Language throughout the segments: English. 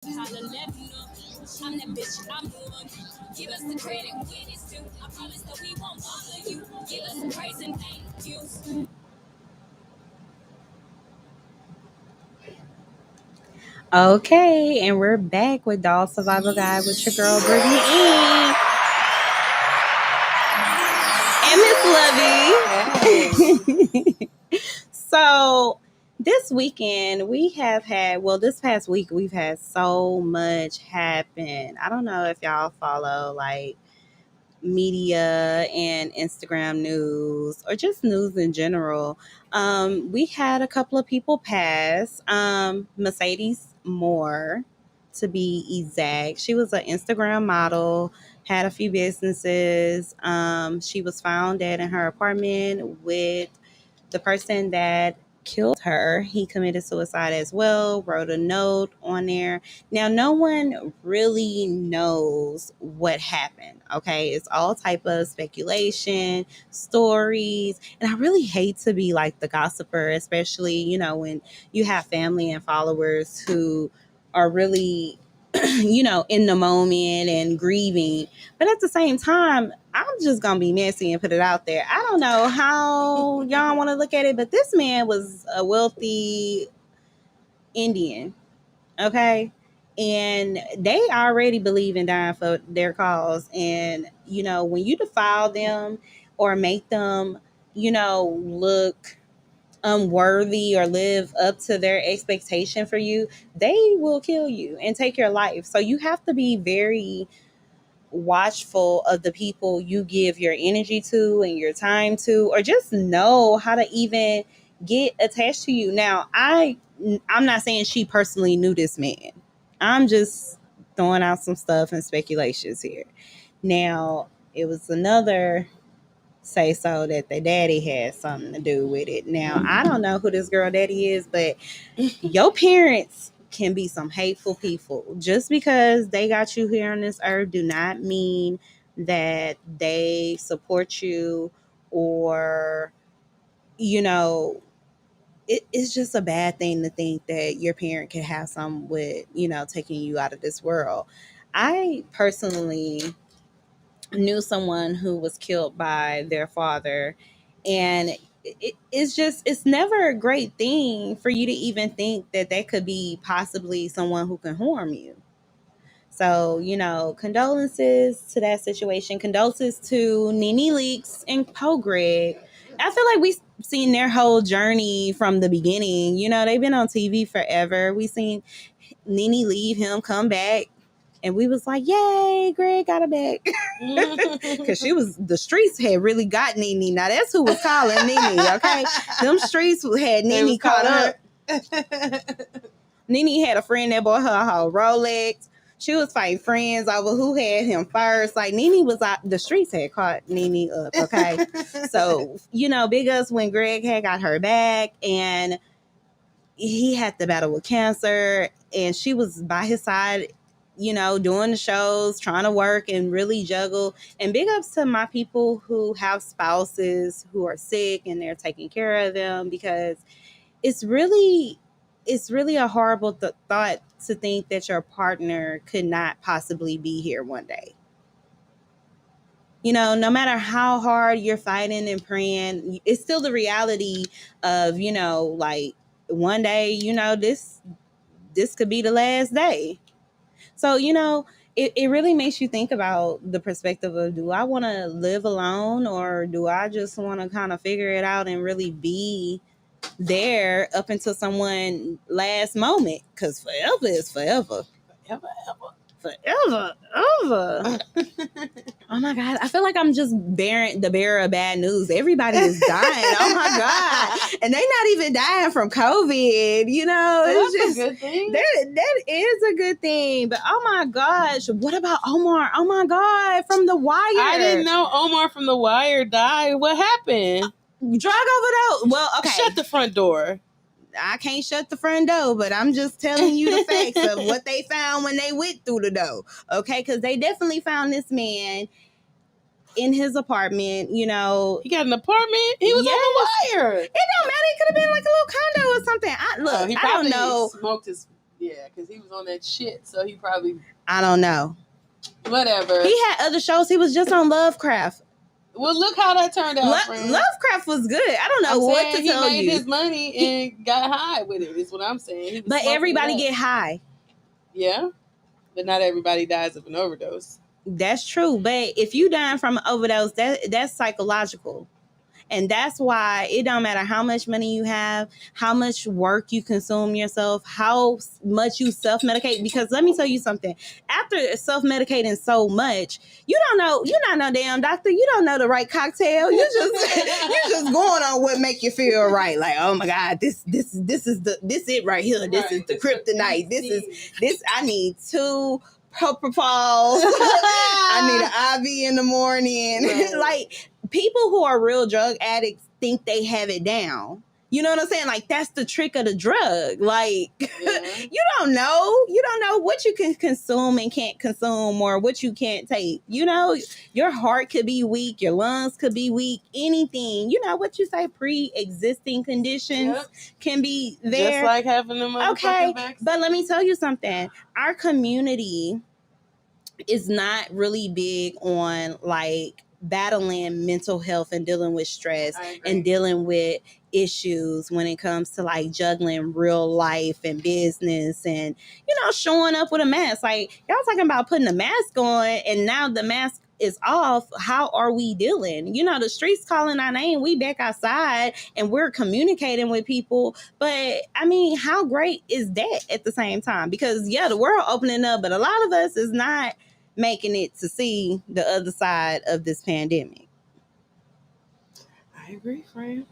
Holla, let me know. I'm that bitch, I'm the one. Give us the credit when it's due. I promise that we won't bother you. Give us the praise and thank yous. Okay, and we're back with Doll Survival Guide with your girl Brittany E and Miss Hey. Lovey. So this weekend we have had, well, this past week we've had so much happen. I don't know if y'all follow like media and Instagram news or just news in general. We had a couple of people pass. Mercedes Moore, to be exact. She was an Instagram model, had a few businesses. She was found dead in her apartment with the person that killed her. He committed suicide as well, wrote a note on there. Now no one really knows what happened. Okay, it's all type of speculation, stories, and I really hate to be like the gossiper, especially when you have family and followers who are really in the moment and grieving. But at the same time, I'm just gonna be messy and put it out there. I don't know how y'all want to look at it, but this man was a wealthy Indian, okay? And they already believe in dying for their cause. And, when you defile them or make them, look unworthy or live up to their expectation for you, they will kill you and take your life. So you have to be very watchful of the people you give your energy to and your time to, or just know how to even get attached to you. Now, I'm not saying she personally knew this man. I'm just throwing out some stuff and speculations here. Now, it was another say so that the daddy had something to do with it. Now, I don't know who this girl daddy is, but your parents can be some hateful people. Just because they got you here on this earth do not mean that they support you, or it's just a bad thing to think that your parent can have some with taking you out of this world. I personally knew someone who was killed by their father, and it's never a great thing for you to even think that that could be possibly someone who can harm you. So, condolences to that situation. Condolences to Nene Leaks and Poe Greg. I feel like we've seen their whole journey from the beginning. They've been on TV forever. We seen Nene leave him, come back, and we was like, yay, Greg got her back. Because the streets had really got Nene. Now that's who was calling Nene, okay? Them streets had Nene caught up. Nene had a friend that bought her a whole Rolex. She was fighting friends over who had him first. Like, Nene was out, the streets had caught Nene up, okay? So, big ups when Greg had got her back, and he had to battle with cancer, and she was by his side, doing the shows, trying to work and really juggle. And big ups to my people who have spouses who are sick and they're taking care of them, because it's really a horrible thought to think that your partner could not possibly be here one day. No matter how hard you're fighting and praying, it's still the reality of, like, one day, this could be the last day. So, it really makes you think about the perspective of, do I want to live alone, or do I just want to kind of figure it out and really be there up until someone last moment? Because forever is forever. Forever, ever. Oh my God. I feel like I'm just the bearer of bad news. Everybody is dying. Oh my God. And they not even dying from COVID. It's That's just a good thing. that is a good thing. But oh my gosh, what about Omar? Oh my God, from The Wire. I didn't know Omar from The Wire died. What happened? Drug overdose. Well, okay. Shut the front door. I can't shut the front door, but I'm just telling you the facts of what they found when they went through the door. Okay, because they definitely found this man in his apartment. He got an apartment. He was on The Wire. It don't matter. It could have been like a little condo or something. I don't know. Smoked his Yeah, because he was on that shit, so he probably I don't know. whatever. He had other shows. He was just on Lovecraft. Well, look how that turned out, friend. Lovecraft was good. I don't know what to tell you. He made his money and got high with it. Is what I'm saying. But everybody get high. Yeah, but not everybody dies of an overdose. That's true. But if you dying from an overdose, that's psychological. And that's why it don't matter how much money you have, how much work you consume yourself, how much you self-medicate. Because let me tell you something. After self-medicating so much, you don't know. You're not no damn doctor. You don't know the right cocktail. You just going on what make you feel right. Like, oh my God, this is it right here. This is the kryptonite. This. I need 2 propofol. I need an IV in the morning. Right. Like, people who are real drug addicts think they have it down. You know what I'm saying? Like, that's the trick of the drug. Like, you don't know. You don't know what you can consume and can't consume, or what you can't take. You know, your heart could be weak. Your lungs could be weak. Anything. You know what you say? Pre-existing conditions can be there. Just like having them motherfucking vaccine. But let me tell you something. Our community is not really big on like battling mental health and dealing with stress and dealing with issues when it comes to like juggling real life and business and, you know, showing up with a mask. Like, y'all talking about putting a mask on and now the mask is off. How are we dealing? You know, the streets calling our name. We back outside and we're communicating with people. But I mean, how great is that at the same time? Because yeah, the world opening up, but a lot of us is not making it to see the other side of this pandemic. I agree, friend.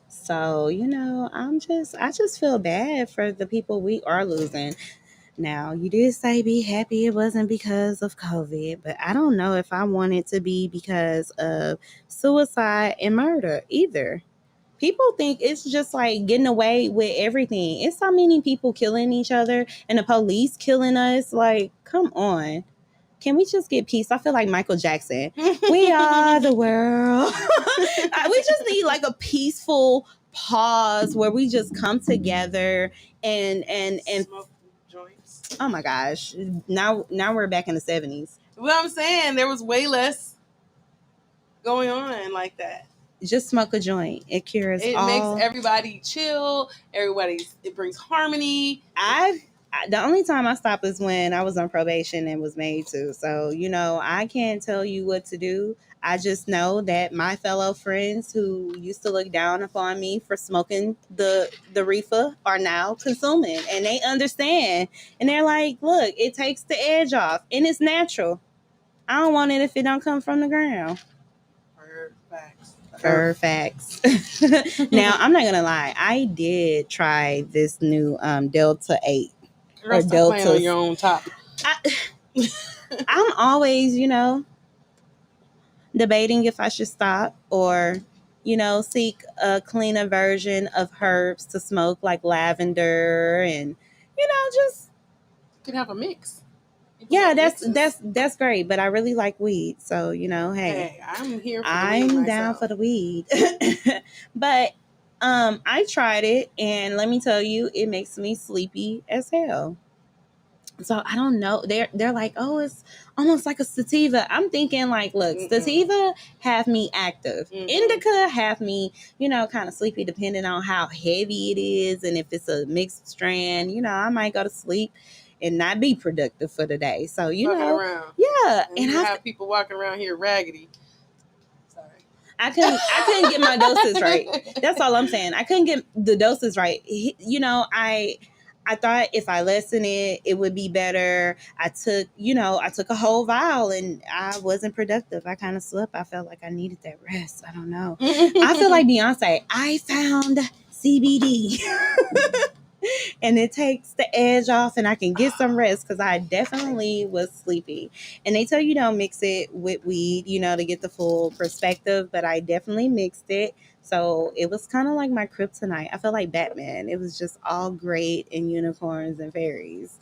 So, you know, I just feel bad for the people we are losing. Now, you did say be happy it wasn't because of COVID, but I don't know if I want it to be because of suicide and murder either. People think it's just like getting away with everything. It's so many people killing each other and the police killing us. Like, come on. Can we just get peace? I feel like Michael Jackson. We are the world. We just need like a peaceful pause where we just come together and smoke joints. Oh my gosh. Now we're back in the 70s. Well, I'm saying there was way less going on like that. Just smoke a joint. It cures it all. It makes everybody chill. It brings harmony. The only time I stopped is when I was on probation and was made to. So, you know, I can't tell you what to do. I just know that my fellow friends who used to look down upon me for smoking the reefer are now consuming, and they understand. And they're like, look, it takes the edge off and it's natural. I don't want it if it don't come from the ground. Facts. Now, I'm not going to lie. I did try this new Delta 8. Or Delta on your own top. I'm always, you know, debating if I should stop or, you know, seek a cleaner version of herbs to smoke, like lavender and, you know, just you can have a mix. Yeah, that's great. But I really like weed, so you know, hey I'm here. I'm down for the weed. But I tried it, and let me tell you, it makes me sleepy as hell. So I don't know. They're like, oh, it's almost like a sativa. I'm thinking like, look, sativa have me active. Indica have me, you know, kind of sleepy, depending on how heavy it is, and if it's a mixed strand. You know, I might go to sleep and not be productive for the day. So you know, yeah. And I have people walking around here raggedy. Sorry, I couldn't get my doses right. That's all I'm saying. I couldn't get the doses right. You know, I thought if I lessen it, it would be better. I took a whole vial and I wasn't productive. I kind of slept. I felt like I needed that rest. I don't know. I feel like Beyonce. I found CBD. And it takes the edge off and I can get some rest because I definitely was sleepy. And they tell you don't mix it with weed, you know, to get the full perspective, but I definitely mixed it. So it was kind of like my kryptonite. I felt like Batman. It was just all great and unicorns and fairies.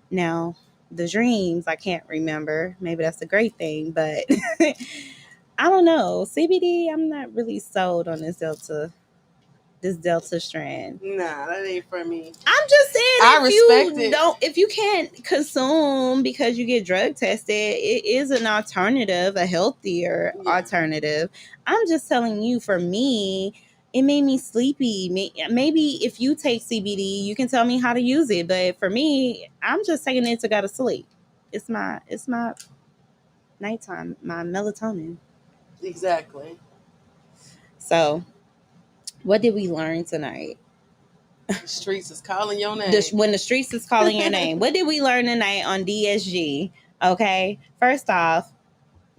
Now, the dreams, I can't remember. Maybe that's a great thing, but I don't know. CBD, I'm not really sold on this Delta. this Delta strand. Nah, that ain't for me. I'm just saying, I if respect you it. don't, if you can't consume because you get drug tested, it is an alternative, a healthier alternative. I'm just telling you, for me, it made me sleepy. Maybe if you take CBD, you can tell me how to use it. But for me, I'm just taking it to go to sleep. It's my nighttime, my melatonin. Exactly. So, what did we learn tonight? The streets is calling your name. When the streets is calling your name. What did we learn tonight on DSG? Okay. First off,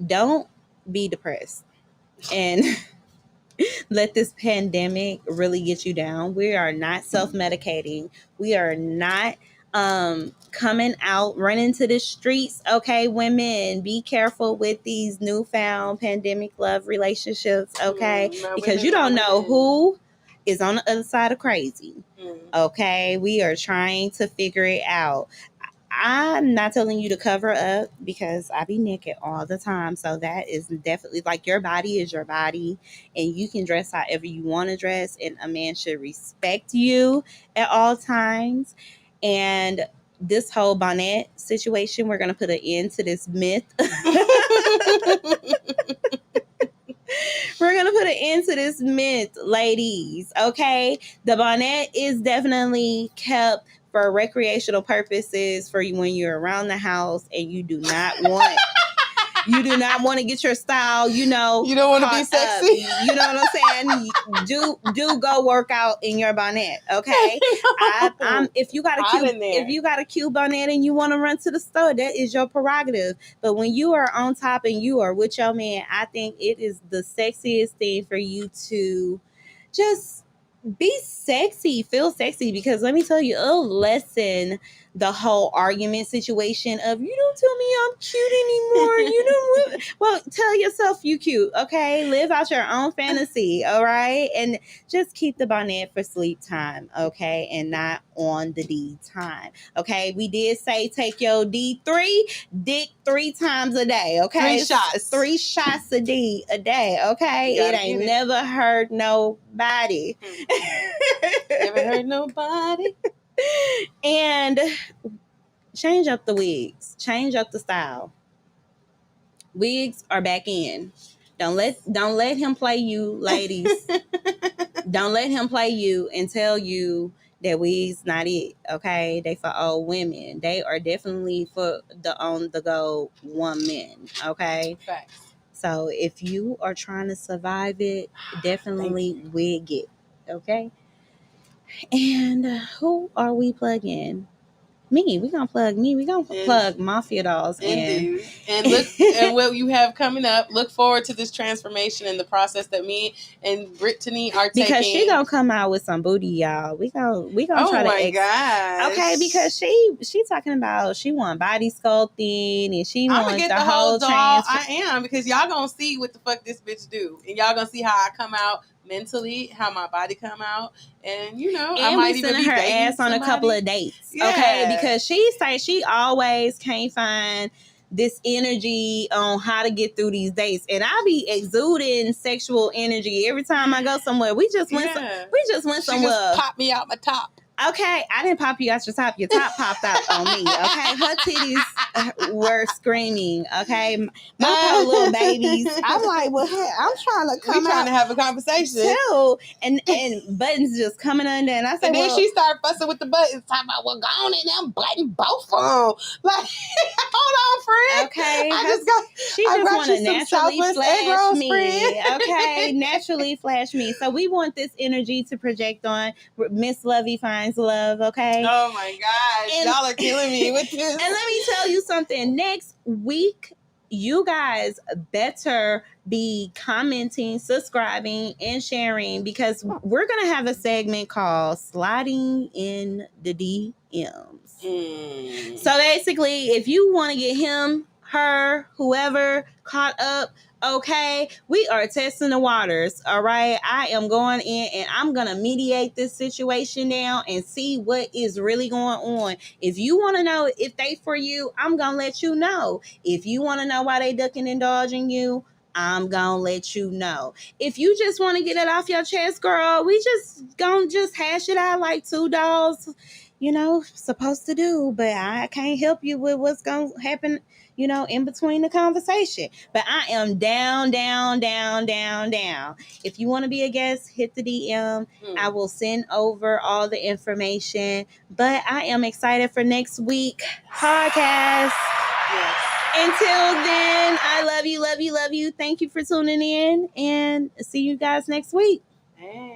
don't be depressed and let this pandemic really get you down. We are not self-medicating. We are not coming out running to the streets. Okay, women, be careful with these newfound pandemic love relationships. Okay, because you don't know who is on the other side of crazy. Okay, we are trying to figure it out. I'm not telling you to cover up because I be naked all the time. So that is definitely, like, your body is your body and you can dress however you want to dress, and a man should respect you at all times. And this whole bonnet situation, we're going to put an end to this myth. We're going to put an end to this myth, ladies. Okay. The bonnet is definitely kept for recreational purposes, for you when you're around the house and you do not want to get your style, you don't want to be sexy. You know what I'm saying? Do go work out in your bonnet, okay? If you got a cute bonnet and you want to run to the store, that is your prerogative. But when you are on top and you are with your man, I think it is the sexiest thing for you to just be sexy, feel sexy, because let me tell you, it'll lessen the whole argument situation of, you don't tell me I'm cute anymore. You don't well, tell yourself you cute, okay? Live out your own fantasy, all right? And just keep the bonnet for sleep time, okay? And not on the D time, okay? We did say take your D3 dick 3 times a day, okay? 3 shots a day, okay? It ain't never hurt nobody. Never hurt nobody. And change up the wigs. Change up the style. Wigs are back in. Don't let him play you, ladies. Don't let him play you and tell you that wigs not it. Okay, they for old women. They are definitely for the on the go woman. Okay. Facts. So if you are trying to survive it, definitely wig it. Okay. And who are we plugging? Me. We gonna plug me. We gonna plug Mafia Dolls. And look and what you have coming up. Look forward to this transformation and the process that me and Brittany are taking. Because she gonna come out with some booty, y'all. We gonna try to. Oh my god. Okay, because she talking about she want body sculpting and she want the whole doll. I am, because y'all gonna see what the fuck this bitch do, and y'all gonna see how I come out mentally, how my body come out, and I might even be her ass on a couple of dates. Yeah. Okay, because she say she always can't find this energy on how to get through these dates, and I be exuding sexual energy every time I go somewhere. We just went somewhere. She just popped me out my top. Okay, I didn't pop you out your top. Your top popped out on me. Okay, her titties were screaming. Okay, my poor little babies. I'm like, well, hey, I'm trying to come out. We trying to have a conversation too, and buttons just coming under, and I said, and then she started fussing with the buttons, talking about, well, go on in them button both of them. Like, hold on, friend. Okay, she just want to naturally flash me. Okay, naturally flash me. So we want this energy to project on Miss Lovey Finds Love. Okay. Oh my gosh, y'all are killing me with this. And let me tell you something. Next week, you guys better be commenting, subscribing, and sharing, because we're going to have a segment called Sliding in the DMs. So basically, if you want to get him, her, whoever caught up, okay, we are testing the waters. All right, I am going in and I'm gonna mediate this situation now and see what is really going on. If you want to know if they for you, I'm gonna let you know. If you want to know why they ducking and dodging you, I'm gonna let you know. If you just want to get it off your chest, girl, we just gonna just hash it out like two dolls, supposed to do. But I can't help you with what's gonna happen, in between the conversation. But I am down, down, down, down, down. If you want to be a guest, hit the DM. I will send over all the information. But I am excited for next week podcast. Yes. Until then, I love you, love you, love you. Thank you for tuning in, and see you guys next week. Hey.